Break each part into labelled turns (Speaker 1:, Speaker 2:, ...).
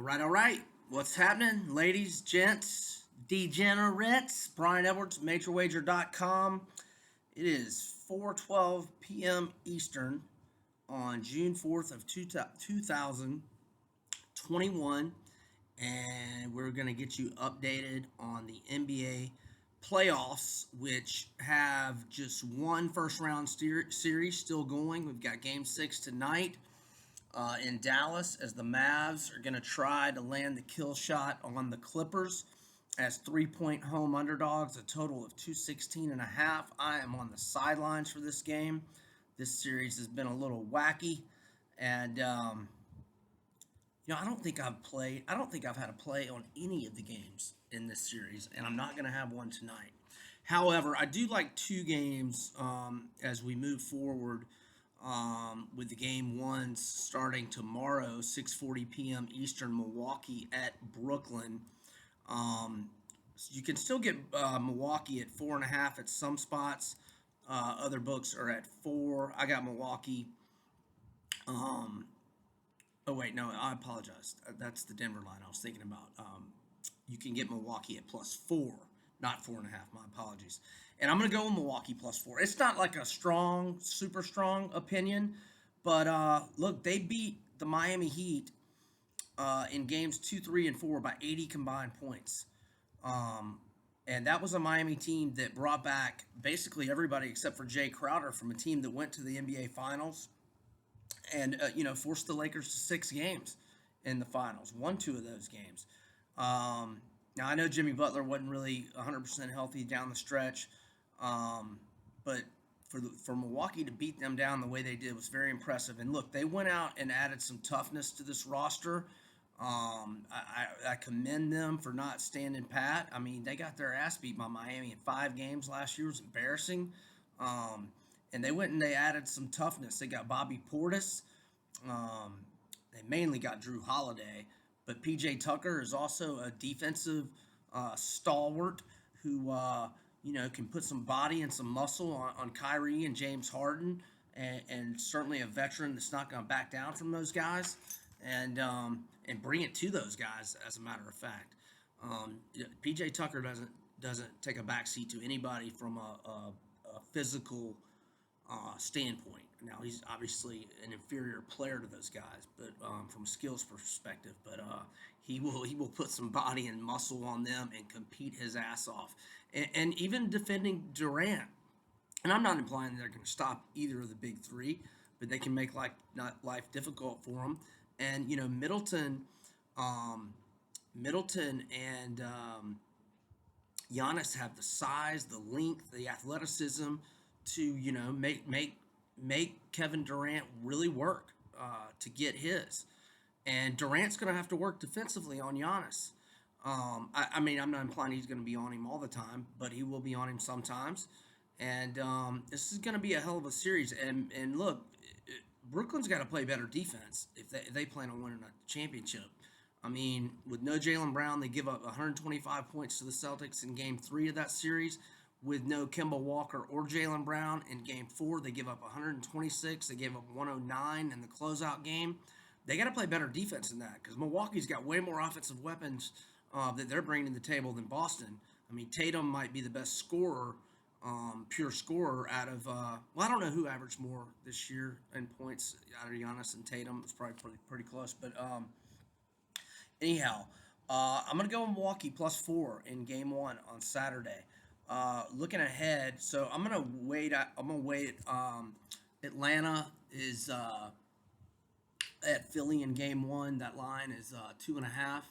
Speaker 1: All right. What's happening, ladies, gents, degenerates? Brian Edwards, MajorWager.com. It is 4:12 p.m. Eastern on June 4th of 2021, and we're going to get you updated on the NBA playoffs, which have just one first round series still going. We've got game 6 tonight in Dallas as the Mavs are going to try to land the kill shot on the Clippers as 3-point home underdogs, a total of 216 and a half. I am on the sidelines for this game. This series has been a little wacky, and I don't think I've had a play on any of the games in this series, and I'm not going to have one tonight. However, I do like two games as we move forward with the game ones starting tomorrow, 6:40 p.m. Eastern, Milwaukee at Brooklyn. You can still get Milwaukee at 4.5 at some spots. Other books are at 4. I got Milwaukee. Um, oh wait, no, I apologize. That's the Denver line I was thinking about. You can get Milwaukee at +4, not 4.5. My apologies. And I'm going to go with Milwaukee +4. It's not like a strong, super strong opinion, but look, they beat the Miami Heat in games 2, 3, and 4 by 80 combined points. Um, and that was a Miami team that brought back basically everybody except for Jay Crowder from a team that went to the NBA Finals and forced the Lakers to 6 games in the finals. Won 2 of those games. Now I know Jimmy Butler wasn't really 100% healthy down the stretch, but for Milwaukee to beat them down the way they did was very impressive. And look, they went out and added some toughness to this roster. I commend them for not standing pat. I mean, they got their ass beat by Miami in 5 games last year. It was embarrassing. And they went and they added some toughness. They got Bobby Portis. Um, they mainly got Drew Holiday, but PJ Tucker is also a defensive stalwart who can put some body and some muscle on Kyrie and James Harden, and certainly a veteran that's not going to back down from those guys, and bring it to those guys. As a matter of fact, PJ Tucker doesn't take a backseat to anybody from a physical standpoint. Now he's obviously an inferior player to those guys, but from a skills perspective, but he will put some body and muscle on them and compete his ass off, and even defending Durant. And I'm not implying they're going to stop either of the big three, but they can make not life difficult for them. And Middleton and Giannis have the size, the length, the athleticism to make Kevin Durant really work to get his. And Durant's going to have to work defensively on Giannis. I mean, I'm not implying he's going to be on him all the time, but he will be on him sometimes. And this is going to be a hell of a series. And look, Brooklyn's got to play better defense if they plan on winning a championship. I mean, with no Jaylen Brown, they give up 125 points to the Celtics in Game 3 of that series. With no Kemba Walker or Jaylen Brown in Game 4, they give up 126. They gave up 109 in the closeout game. They got to play better defense than that because Milwaukee's got way more offensive weapons that they're bringing to the table than Boston. I mean, Tatum might be the best scorer, pure scorer out of, I don't know who averaged more this year in points out of Giannis and Tatum. It's probably pretty close. But anyhow, I'm going to go Milwaukee +4 in Game 1 on Saturday. Looking ahead, so I'm gonna wait. Atlanta is at Philly in Game 1. That line is 2.5.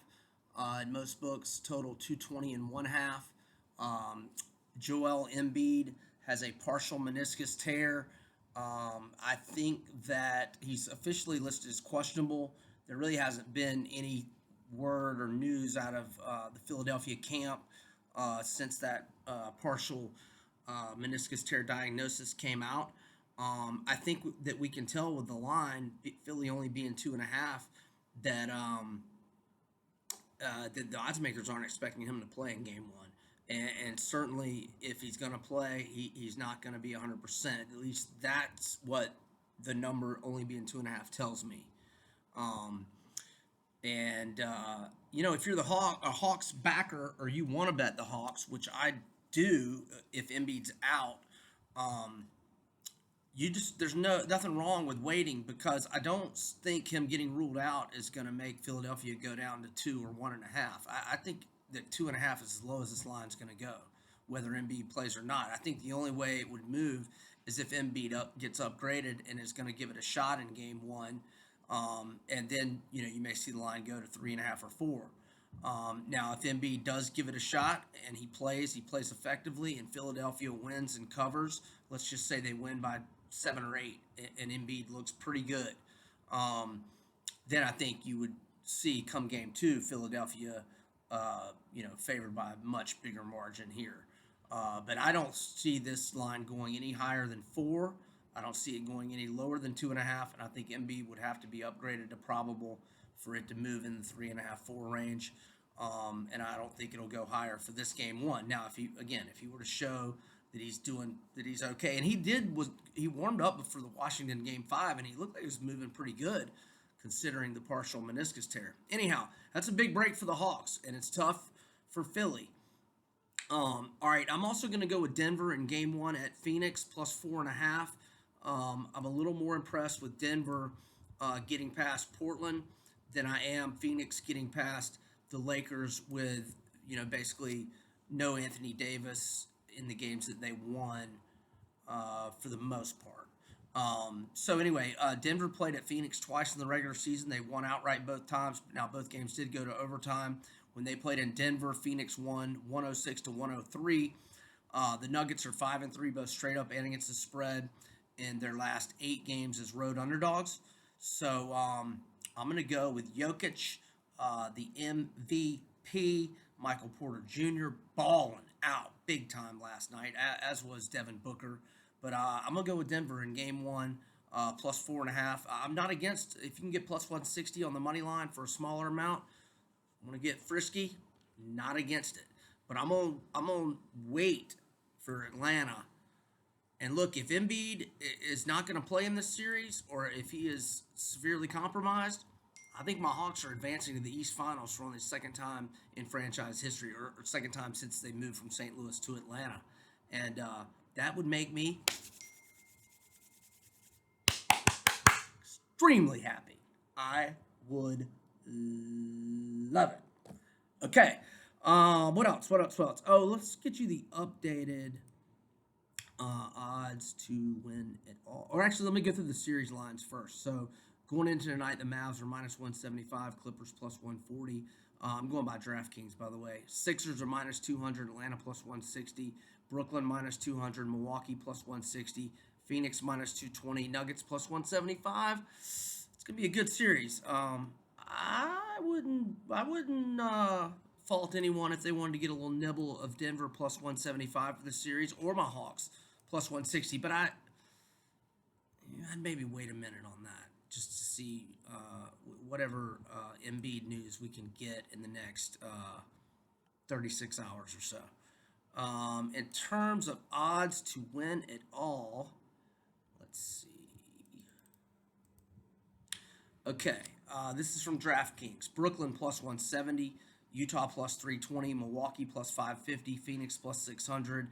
Speaker 1: In most books, total 220 and 1/2. Joel Embiid has a partial meniscus tear. I think that he's officially listed as questionable. There really hasn't been any word or news out of the Philadelphia camp since that partial meniscus tear diagnosis came out. I think that we can tell with the line, Philly only being 2.5, that that the odds makers aren't expecting him to play in Game 1. And certainly, if he's going to play, he's not going to be 100%. At least that's what the number only being 2.5 tells me. Um, And if you're a Hawks backer, or you want to bet the Hawks, which I do, if Embiid's out, um, there's nothing wrong with waiting, because I don't think him getting ruled out is going to make Philadelphia go down to 2 or 1.5. I think that 2.5 is as low as this line's going to go, whether Embiid plays or not. I think the only way it would move is if Embiid gets upgraded and is going to give it a shot in game one, and then you may see the line go to 3.5 or 4. Now, if Embiid does give it a shot and he plays effectively, and Philadelphia wins and covers. Let's just say they win by 7 or 8, and Embiid looks pretty good. Um, then I think you would see come game two, Philadelphia, favored by a much bigger margin here. But I don't see this line going any higher than 4. I don't see it going any lower than 2.5, and I think Embiid would have to be upgraded to probable for it to move in the 3.5, 4 range. And I don't think it'll go higher for this game one. Now, if he were to show that he's okay, and he warmed up for the Washington game 5, and he looked like he was moving pretty good, considering the partial meniscus tear. Anyhow, that's a big break for the Hawks, and it's tough for Philly. All right, I'm also going to go with Denver in game one at Phoenix plus 4.5. I'm a little more impressed with Denver getting past Portland than I am Phoenix getting past the Lakers with, basically no Anthony Davis in the games that they won for the most part. So anyway, Denver played at Phoenix twice in the regular season. They won outright both times. Now, both games did go to overtime. When they played in Denver, Phoenix won 106-103. The Nuggets are 5-3, both straight up and against the spread, in their last 8 games as road underdogs. So I'm going to go with Jokic, the MVP, Michael Porter Jr., balling out big time last night, as was Devin Booker. But I'm going to go with Denver in game one, plus 4.5. I'm not against, if you can get plus 160 on the money line for a smaller amount, I'm going to get frisky, not against it. But I'm gonna wait for Atlanta. And look, if Embiid is not going to play in this series, or if he is severely compromised, I think my Hawks are advancing to the East Finals for only the second time in franchise history, or second time since they moved from St. Louis to Atlanta. And that would make me extremely happy. I would love it. Okay. What else? Oh, let's get you the updated odds to win it all. Or actually, let me go through the series lines first. So going into tonight, the Mavs are minus 175, Clippers plus 140. I'm going by DraftKings, by the way. Sixers are minus 200, Atlanta plus 160, Brooklyn minus 200, Milwaukee plus 160, Phoenix minus 220, Nuggets plus 175. It's gonna be a good series. I wouldn't fault anyone if they wanted to get a little nibble of Denver plus 175 for the series, or my Hawks plus 160. But I'd maybe wait a minute on that, just to see whatever Embiid news we can get in the next 36 hours or so. In terms of odds to win it all, let's see. Okay, this is from DraftKings. Brooklyn plus 170, Utah plus 320, Milwaukee plus 550, Phoenix plus 600,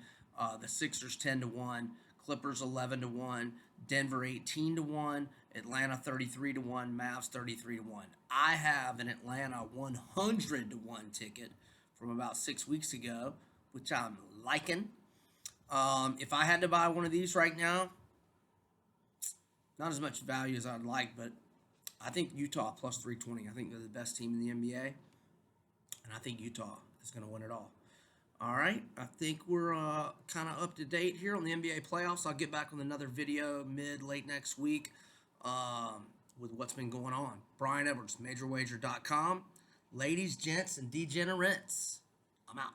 Speaker 1: the Sixers 10-1, Clippers 11-1, Denver 18-1, Atlanta 33-1, Mavs 33-1. I have an Atlanta 100-1 ticket from about 6 weeks ago, which I'm liking. If I had to buy one of these right now, not as much value as I'd like, but I think Utah plus 320. I think they're the best team in the NBA, and I think Utah is going to win it all. All right, I think we're kind of up to date here on the NBA playoffs. I'll get back with another video late next week with what's been going on. Brian Edwards, MajorWager.com. Ladies, gents, and degenerates, I'm out.